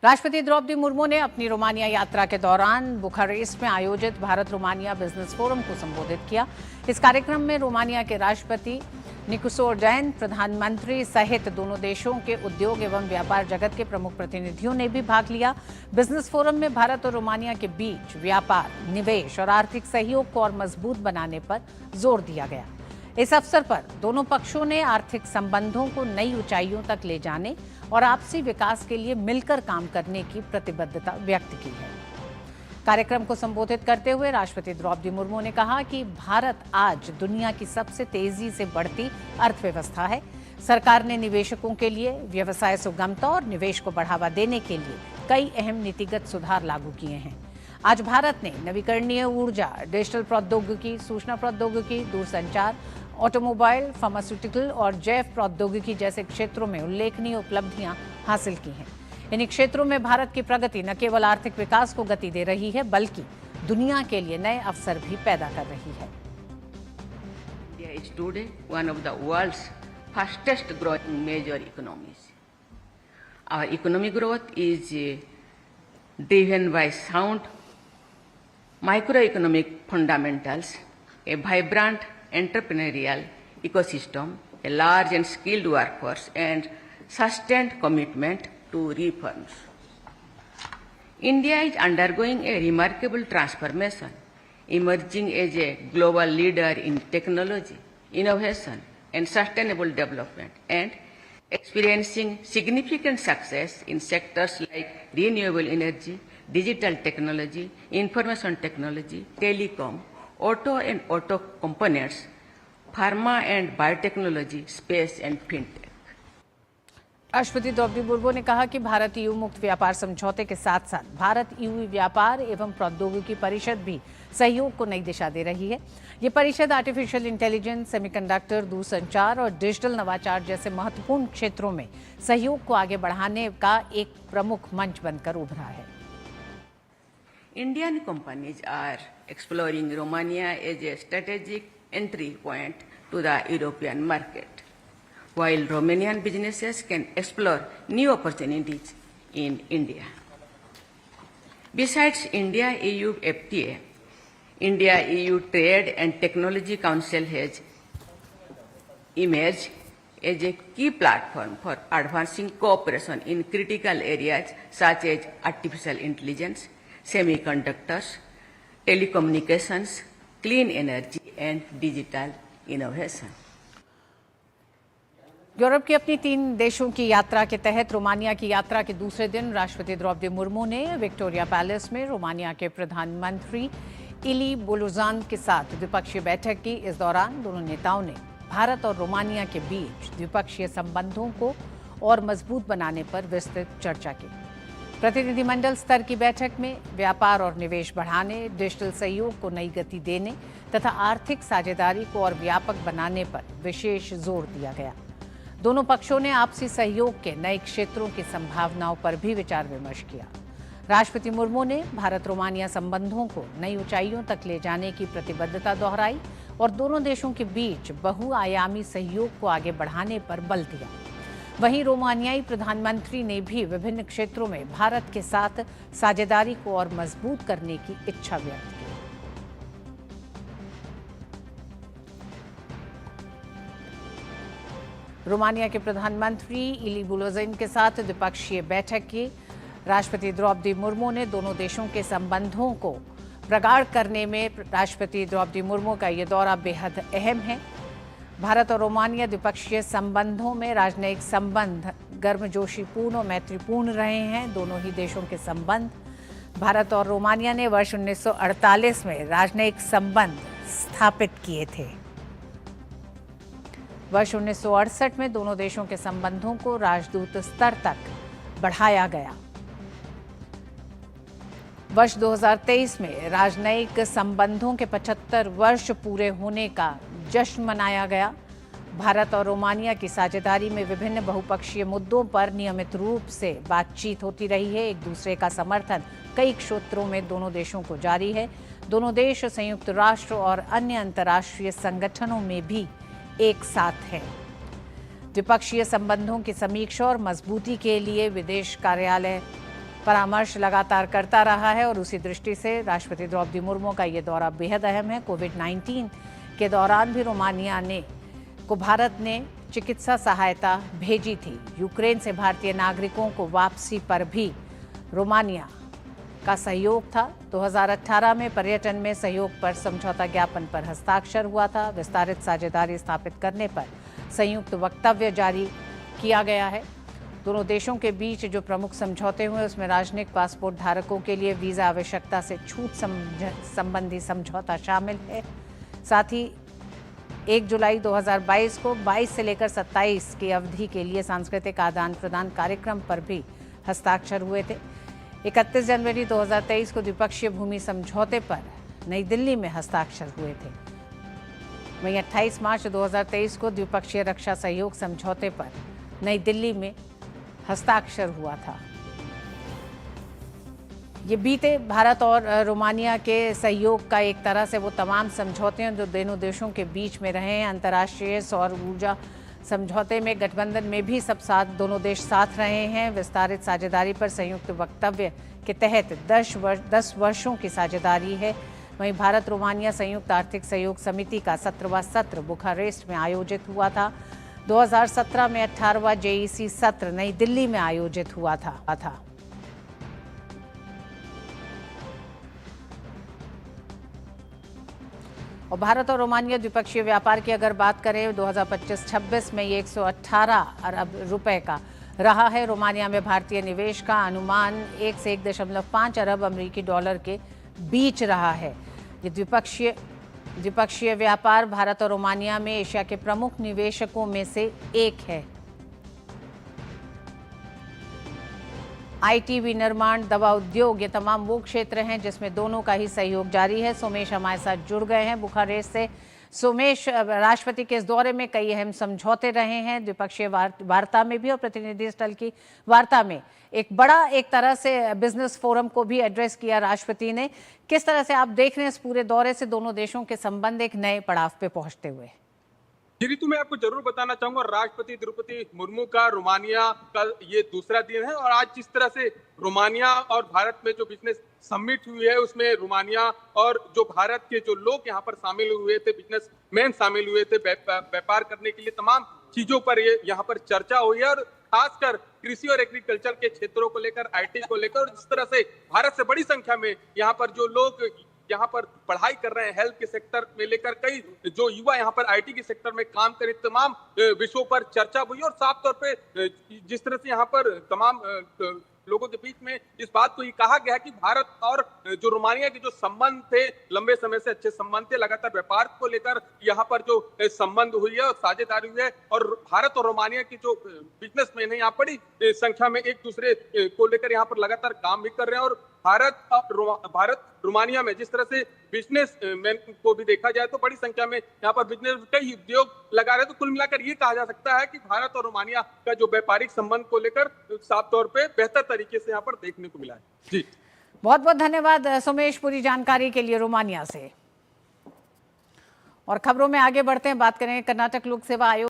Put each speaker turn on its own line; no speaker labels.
राष्ट्रपति द्रौपदी मुर्मू ने अपनी रोमानिया यात्रा के दौरान बुखारेस्ट में आयोजित भारत रोमानिया बिजनेस फोरम को संबोधित किया। इस कार्यक्रम में रोमानिया के राष्ट्रपति निकोसो डैन, प्रधानमंत्री सहित दोनों देशों के उद्योग एवं व्यापार जगत के प्रमुख प्रतिनिधियों ने भी भाग लिया। बिजनेस फोरम में भारत और रोमानिया के बीच व्यापार, निवेश और आर्थिक सहयोग को और मजबूत बनाने पर जोर दिया गया। इस अवसर पर दोनों पक्षों ने आर्थिक संबंधों को नई ऊंचाइयों तक ले जाने और आपसी विकास के लिए मिलकर काम करने की प्रतिबद्धता व्यक्त की है। कार्यक्रम को संबोधित करते हुए राष्ट्रपति द्रौपदी मुर्मू ने कहा कि भारत आज दुनिया की सबसे तेजी से बढ़ती अर्थव्यवस्था है। सरकार ने निवेशकों के लिए व्यवसाय सुगमता और निवेश को बढ़ावा देने के लिए कई अहम नीतिगत सुधार लागू किए हैं। आज भारत ने नवीकरणीय ऊर्जा, डिजिटल प्रौद्योगिकी, सूचना प्रौद्योगिकी, दूरसंचार, ऑटोमोबाइल, फार्मास्यूटिकल और जैव प्रौद्योगिकी जैसे क्षेत्रों में उल्लेखनीय उपलब्धियां हासिल की हैं। इन क्षेत्रों में भारत की प्रगति न केवल आर्थिक विकास को गति दे रही है, बल्कि दुनिया के लिए नए अवसर भी पैदा कर रही है।
India is today one of the world's fastest growing major economies. Our economic growth is driven by sound microeconomic fundamentals, a vibrant entrepreneurial ecosystem, a large and skilled workforce, and sustained commitment to reforms. India is undergoing a remarkable transformation, emerging as a global leader in technology, innovation, and sustainable development, and experiencing significant success in sectors like renewable energy, digital technology, information technology, telecom, auto and auto components, pharma and biotechnology, space and fintech.
राष्ट्रपति द्रौपदी मुर्मू ने कहा कि Bharat EU मुक्त व्यापार समझौते के साथ साथ भारत ईयू व्यापार एवं प्रौद्योगिकी परिषद भी सहयोग को नई दिशा दे रही है। ये परिषद आर्टिफिशियल इंटेलिजेंस, सेमीकंडक्टर, दूरसंचार और डिजिटल नवाचार जैसे महत्वपूर्ण क्षेत्रों में सहयोग को आगे बढ़ाने का एक प्रमुख मंच बनकर उभरा है।
Indian companies are exploring Romania as a strategic entry point to the European market, while Romanian businesses can explore new opportunities in India. Besides India-EU FTA, India-EU Trade and Technology Council has emerged as a key platform for advancing cooperation in critical areas such as artificial intelligence, semiconductors, telecommunications, clean energy and digital innovation.
Europe की अपनी 3 देशों की यात्रा के तहत Romania की यात्रा के दूसरे दिन राष्ट्रपति द्रौपदी मुर्मू ने विक्टोरिया पैलेस में रोमानिया के प्रधानमंत्री इली बोलोजान के साथ द्विपक्षीय बैठक की। इस दौरान दोनों नेताओं ने भारत और रोमानिया के बीच द्विपक्षीय संबंधों को और मजबूत बनाने पर विस्तृत चर्चा की। प्रतिनिधिमंडल स्तर की बैठक में व्यापार और निवेश बढ़ाने, डिजिटल सहयोग को नई गति देने तथा आर्थिक साझेदारी को और व्यापक बनाने पर विशेष जोर दिया गया। दोनों पक्षों ने आपसी सहयोग के नए क्षेत्रों की संभावनाओं पर भी विचार विमर्श किया। राष्ट्रपति मुर्मू ने भारत रोमानिया संबंधों को नई ऊंचाइयों तक ले जाने की प्रतिबद्धता दोहराई और दोनों देशों के बीच बहुआयामी सहयोग को आगे बढ़ाने पर बल दिया। वहीं रोमानियाई प्रधानमंत्री ने भी विभिन्न क्षेत्रों में भारत के साथ साझेदारी को और मजबूत करने की इच्छा व्यक्त की। रोमानिया के प्रधानमंत्री इली बोलोजान के साथ द्विपक्षीय बैठक की। राष्ट्रपति द्रौपदी मुर्मू ने दोनों देशों के संबंधों को प्रगाढ़ करने में राष्ट्रपति द्रौपदी मुर्मू का ये दौरा बेहद अहम है। भारत और रोमानिया द्विपक्षीय संबंधों में राजनयिक संबंध गर्मजोशीपूर्ण और मैत्रीपूर्ण रहे हैं। दोनों ही देशों के संबंध भारत और रोमानिया ने वर्ष 1948 में राजनयिक संबंध स्थापित किए थे। वर्ष 1968 में दोनों देशों के संबंधों को राजदूत स्तर तक बढ़ाया गया। वर्ष 2023 में राजनयिक संबंधों के 75 वर्ष पूरे होने का जश्न मनाया गया। भारत और रोमानिया की साझेदारी में विभिन्न बहुपक्षीय मुद्दों पर नियमित रूप से बातचीत होती रही है। एक दूसरे का समर्थन कई क्षेत्रों में दोनों देशों को जारी है। दोनों देश संयुक्त राष्ट्र और अन्य अंतर्राष्ट्रीय संगठनों में भी एक साथ हैं। द्विपक्षीय संबंधों की समीक्षा और मजबूती के लिए विदेश कार्यालय परामर्श लगातार करता रहा है और उसी दृष्टि से राष्ट्रपति द्रौपदी मुर्मू का ये दौरा बेहद अहम है। कोविड-19 के दौरान भी रोमानिया को भारत ने चिकित्सा सहायता भेजी थी। यूक्रेन से भारतीय नागरिकों को वापसी पर भी रोमानिया का सहयोग था। 2018 में पर्यटन में सहयोग पर समझौता ज्ञापन पर हस्ताक्षर हुआ था। विस्तारित साझेदारी स्थापित करने पर संयुक्त वक्तव्य जारी किया गया है। दोनों देशों के बीच जो प्रमुख समझौते हुए उसमें राजनयिक पासपोर्ट धारकों के लिए वीज़ा आवश्यकता से छूट संबंधी समझौता शामिल है। साथ ही 1 जुलाई 2022 को 22 से लेकर 27 की अवधि के लिए सांस्कृतिक आदान प्रदान कार्यक्रम पर भी हस्ताक्षर हुए थे। 31 जनवरी 2023 को द्विपक्षीय भूमि समझौते पर नई दिल्ली में हस्ताक्षर हुए थे। वहीं 28 मार्च 2023 को द्विपक्षीय रक्षा सहयोग समझौते पर नई दिल्ली में हस्ताक्षर हुआ था। ये बीते भारत और रोमानिया के सहयोग का एक तरह से वो तमाम समझौते हैं जो दोनों देशों के बीच में रहे हैं। अंतर्राष्ट्रीय सौर ऊर्जा समझौते में गठबंधन में भी सब साथ दोनों देश साथ रहे हैं। विस्तारित साझेदारी पर संयुक्त वक्तव्य के तहत 10 वर्षों की साझेदारी है। वहीं भारत रोमानिया संयुक्त आर्थिक सहयोग समिति का 17वां सत्र बुखारेस्ट में आयोजित हुआ था। 2017 में 18वां जेईसी सत्र नई दिल्ली में आयोजित हुआ था। और भारत और रोमानिया द्विपक्षीय व्यापार की अगर बात करें 2025-26 में ये 118 अरब रुपए का रहा है। रोमानिया में भारतीय निवेश का अनुमान 1 से 1.5 अरब अमेरिकी डॉलर के बीच रहा है। ये द्विपक्षीय व्यापार भारत और रोमानिया में एशिया के प्रमुख निवेशकों में से एक है। आईटी, विनिर्माण, दवा उद्योग, ये तमाम वो क्षेत्र हैं जिसमें दोनों का ही सहयोग जारी है। सोमेश हमारे साथ जुड़ गए हैं बुखारेस्ट से। सोमेश, राष्ट्रपति के इस दौरे में कई अहम समझौते रहे हैं, द्विपक्षीय वार्ता में भी और प्रतिनिधि स्थल की वार्ता में एक तरह से बिजनेस फोरम को भी एड्रेस किया राष्ट्रपति ने। किस तरह से आप देख रहे हैं इस पूरे दौरे से दोनों देशों के संबंध एक नए पड़ाव पे पहुंचते हुए?
जी ऋतु, मैं आपको जरूर बताना चाहूंगा, राष्ट्रपति द्रौपदी मुर्मू का रोमानिया का ये दूसरा दिन है और आज जिस तरह से रोमानिया और भारत में जो बिजनेस समिट हुई है उसमें रोमानिया और जो भारत के जो लोग यहाँ पर शामिल हुए थे, बिजनेसमैन शामिल हुए थे व्यापार करने के लिए, तमाम चीजों पर ये यहाँ पर चर्चा हुई है और खासकर कृषि और एग्रीकल्चर के क्षेत्रों को लेकर, आईटी को लेकर, और जिस तरह से भारत से बड़ी संख्या में यहाँ पर जो लोग यहाँ पर पढ़ाई कर रहे हैं, हेल्थ के सेक्टर में लेकर कई जो युवा यहाँ पर आईटी के सेक्टर में काम करें, तमाम विषयों पर चर्चा हुई और साफ तौर पे जिस तरह से यहाँ पर तमाम लोगों के बीच में इस बात को ये कहा गया कि भारत और जो रोमानिया के जो संबंध थे, लंबे समय से अच्छे संबंध थे, लगातार व्यापार को लेकर यहाँ पर जो संबंध हुई है और साझेदारी हुई है और भारत और रोमानिया की जो बिजनेसमैन है यहाँ बड़ी संख्या में एक दूसरे को लेकर यहाँ पर लगातार काम भी कर रहे हैं और भारत रोमानिया में जिस तरह से बिजनेसमैन को भी देखा जाए तो बड़ी संख्या में यहाँ पर बिजनेस कई उद्योग लगा रहे हैं। तो कुल मिलाकर ये कहा जा सकता है कि भारत और रोमानिया का जो व्यापारिक संबंध को लेकर साफ तौर पे बेहतर तरीके से यहाँ पर देखने को मिला है। जी,
बहुत बहुत धन्यवाद सोमेश पूरी जानकारी के लिए रोमानिया से। और खबरों में आगे बढ़ते हैं, बात करेंगे कर्नाटक लोक सेवा आयोग